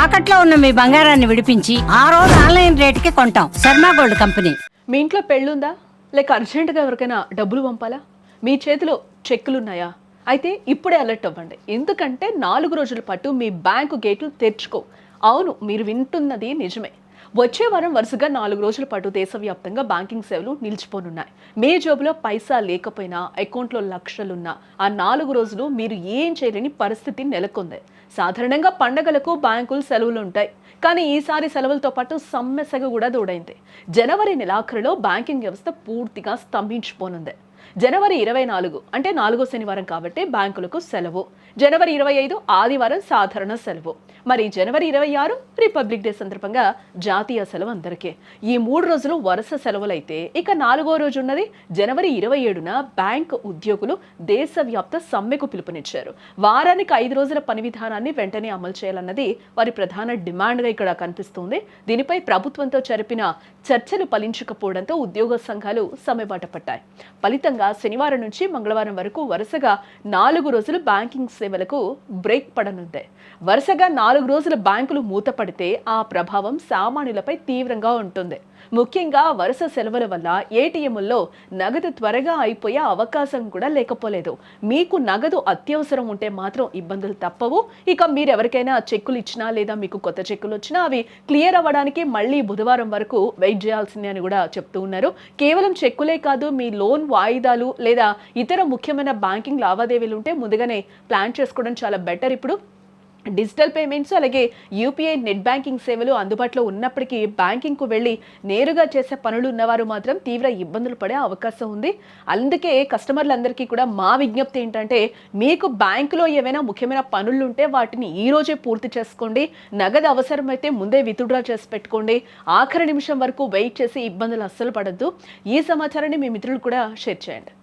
తాకట్లో ఉన్న మీ బంగారాన్ని విడిపించి ఆ రోజు ఆన్లైన్ రేటుకి కొంటాం. Sharma gold company. మీ ఇంట్లో పెళ్ళుందా? లేక అర్జెంటుగా ఎవరికైనా డబ్బులు పంపాలా? మీ చేతిలో చెక్కులున్నాయా? అయితే ఇప్పుడే అలర్ట్ అవ్వండి. ఎందుకంటే 4 రోజుల పాటు మీ బ్యాంకు గేట్లు తెరుచుకో. అవును, మీరు వింటున్నది నిజమే. వచ్చే వారం వరుసగా 4 రోజుల పాటు దేశవ్యాప్తంగా బ్యాంకింగ్ సేవలు నిలిచిపోనున్నాయి. మీ జోబులో పైసా లేకపోయినా, అకౌంట్లో లక్షలున్నా ఆ 4 రోజులు మీరు ఏం చేయలేని పరిస్థితి నెలకొంది. సాధారణంగా పండగలకు బ్యాంకులు సెలవులు ఉంటాయి. కానీ ఈసారి సెలవులతో పాటు సమ్మె సెగ కూడా తోడైంది. జనవరి నెలాఖరులో బ్యాంకింగ్ వ్యవస్థ పూర్తిగా స్తంభించిపోనుంది. జనవరి 24 అంటే 4వ శనివారం కాబట్టి బ్యాంకులకు సెలవు. జనవరి 25 ఆదివారం సాధారణ సెలవు. మరి జనవరి 26 రిపబ్లిక్ డే సందర్భంగా జాతీయ సెలవు అందరికీ. ఈ 3 రోజులు వరుస సెలవులైతే ఇక 4వ రోజు ఉన్నది జనవరి 27న బ్యాంక్ ఉద్యోగులు దేశవ్యాప్త సమ్మెకు పిలుపునిచ్చారు. వారానికి 5 రోజుల పని విధానాన్ని వెంటనే అమలు చేయాలన్నది వారి ప్రధాన డిమాండ్గా ఇక్కడ కనిపిస్తుంది. దీనిపై ప్రభుత్వంతో జరిపిన చర్చలు ఫలించకపోవడంతో ఉద్యోగ సంఘాలు సమ్మెబాట పట్టాయి. ఫలితంగా శనివారం నుంచి మంగళవారం వరకు వరుసగా 4 రోజులు బ్యాంకింగ్ సేవలకు బ్రేక్ పడనుంది. వరుసగా 4 రోజుల బ్యాంకులు మూతపడితే ఆ ప్రభావం సామాన్యులపై తీవ్రంగా ఉంటుంది. ముఖ్యంగా వరుస సెలవుల వల్ల ఏటీఎంల్లో నగదు త్వరగా అయిపోయే అవకాశం కూడా లేకపోలేదు. మీకు నగదు అత్యవసరం ఉంటే మాత్రం ఇబ్బందులు తప్పవు. ఇక మీరు ఎవరికైనా చెక్కులు ఇచ్చినా లేదా మీకు కొత్త చెక్కులు వచ్చినా అవి క్లియర్ అవ్వడానికి మళ్ళీ బుధవారం వరకు వెయిట్ చేయాల్సిందే అని కూడా చెప్తూ ఉన్నారు. కేవలం చెక్కులే కాదు, మీ లోన్ వాయిదాలు లేదా ఇతర ముఖ్యమైన బ్యాంకింగ్ లావాదేవీలు ఉంటే ముందుగానే ప్లాన్ చేసుకోవడం చాలా బెటర్. ఇప్పుడు డిజిటల్ పేమెంట్స్ అలాగే యూపీఐ నెట్ బ్యాంకింగ్ సేవలు అందుబాటులో ఉన్నప్పటికీ బ్యాంకింగ్కు వెళ్ళి నేరుగా చేసే పనులు ఉన్నవారు మాత్రం తీవ్ర ఇబ్బందులు పడే అవకాశం ఉంది. అందుకే కస్టమర్లందరికీ కూడా మా విజ్ఞప్తి ఏంటంటే, మీకు బ్యాంకులో ఏవైనా ముఖ్యమైన పనులు ఉంటే వాటిని ఈ రోజే పూర్తి చేసుకోండి. నగదు అవసరమైతే ముందే విత్డ్రా చేసి పెట్టుకోండి. ఆఖరి నిమిషం వరకు వెయిట్ చేసి ఇబ్బందులు అస్సలు పడద్దు. ఈ సమాచారాన్ని మీ మిత్రులు కూడా షేర్ చేయండి.